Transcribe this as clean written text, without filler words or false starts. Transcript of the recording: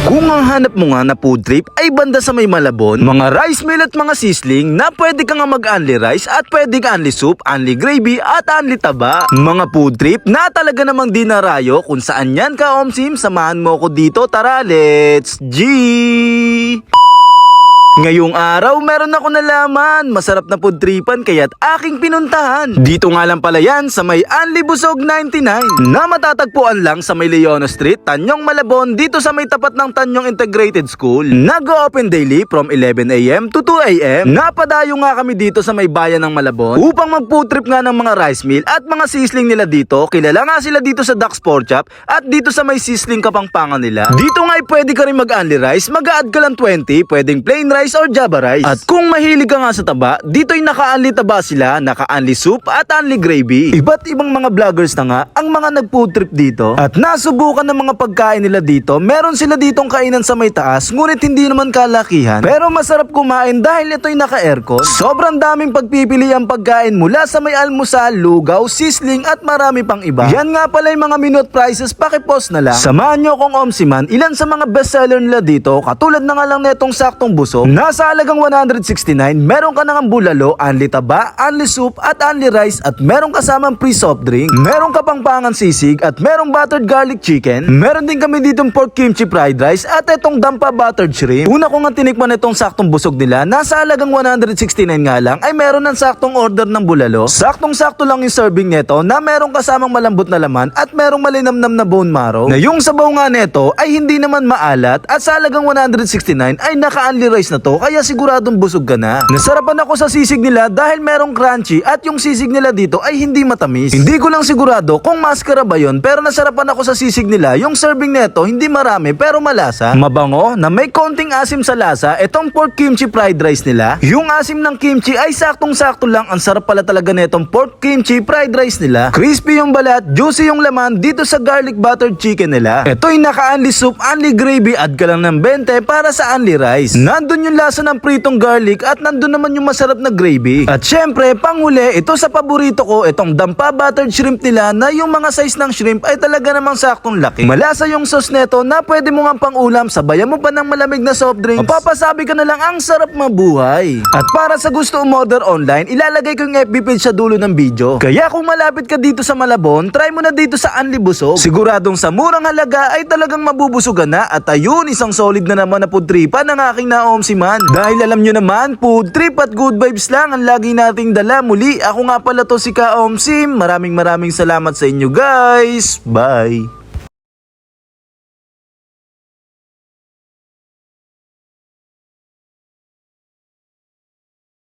Kung ang hanap mo nga na food trip ay banda sa may Malabon, mga rice meal at mga sizzling na pwede ka nga mag-unli rice at pwede ka unli soup, unli gravy at unli taba. Mga food trip na talaga namang dinarayo kung saan yan ka Omsim, samahan mo ko dito, tara let's G! Ngayong araw, meron ako nalaman. Masarap na food tripan kaya't aking pinuntahan. Dito nga lang pala yan sa may Anli Busog 99 na matatagpuan lang sa may Leono Street, Tanyong Malabon, dito sa may tapat ng Tanyong Integrated School. Nag-open daily from 11 AM to 2 AM. Napadayo nga kami dito sa may bayan ng Malabon upang mag-food trip nga ng mga rice meal at mga sizzling nila dito. Kilala nga sila dito sa Duck's Pork Chop at dito sa may sizzling kapangpangan nila. Dito nga ay pwede ka rin mag-unli rice, mag-a-add ka lang 20, pwedeng plain rice or Java rice. At kung mahilig ka nga sa taba, dito'y naka-unli taba sila, naka-unli soup at unli gravy. Iba't ibang mga vloggers na nga ang mga nag-food trip dito at nasubukan ng mga pagkain nila dito. Meron sila ditong kainan sa may taas, ngunit hindi naman kalakihan. Pero masarap kumain dahil ito'y naka-aircon. Sobrang daming pagpipili ang pagkain mula sa may almusal, lugaw, sizzling at marami pang iba. Yan nga pala yung mga menu at prices, pakipost na lang. Samahan nyo kong Omsiman, ilan sa mga bestseller nila dito, katulad na nga lang netong saktong busog. Nasa halagang 169, meron ka nang bulalo, unli taba, unli soup at unli rice at meron kasamang free soft drink. Meron ka pang pangan sisig at merong buttered garlic chicken. Meron din kami ditong pork kimchi fried rice at etong dampa buttered shrimp. Una ko nga tinikman itong saktong busog nila, nasa halagang 169 nga lang ay meron ng saktong order ng bulalo. Saktong-sakto lang yung serving nito na merong kasamang malambot na laman at merong malinamnam na bone marrow. Na yung sabaw nga nito ay hindi naman maalat at sa halagang 169 ay naka-unli rice na to kaya siguradong busog ka na. Nasarapan ako sa sisig nila dahil merong crunchy at yung sisig nila dito ay hindi matamis. Hindi ko lang sigurado kung maskara ba yun pero nasarapan ako sa sisig nila. Yung serving neto hindi marami pero malasa. Mabango na may konting asim sa lasa itong pork kimchi fried rice nila. Yung asim ng kimchi ay saktong-sakto lang. Ang sarap pala talaga netong pork kimchi fried rice nila. Crispy yung balat, juicy yung laman dito sa garlic buttered chicken nila. Ito'y naka-unli soup, unli gravy, add ka lang ng 20 para sa unli rice. Nandun yung lasa ng pritong garlic at nandun naman yung masarap na gravy. At syempre, panghuli, ito sa paborito ko, itong dampa buttered shrimp nila na yung mga size ng shrimp ay talaga namang saktong laki. Malasa yung sauce neto na pwede mo nga pang ulam, sabayan mo pa ng malamig na soft drinks. Mapapasabi ka na lang ang sarap mabuhay. At para sa gusto umorder online, ilalagay ko yung FB page sa dulo ng video. Kaya kung malapit ka dito sa Malabon, try mo na dito sa Anli Busog. Siguradong sa murang halaga ay talagang mabubusugan na. At ayun, isang solid na naman na food tripan ng aking naomsiman. Dahil alam nyo naman, food trip at good vibes lang ang lagi nating dala. Muli, ako nga pala to si Ka Omsim. Maraming salamat sa inyo guys. Bye!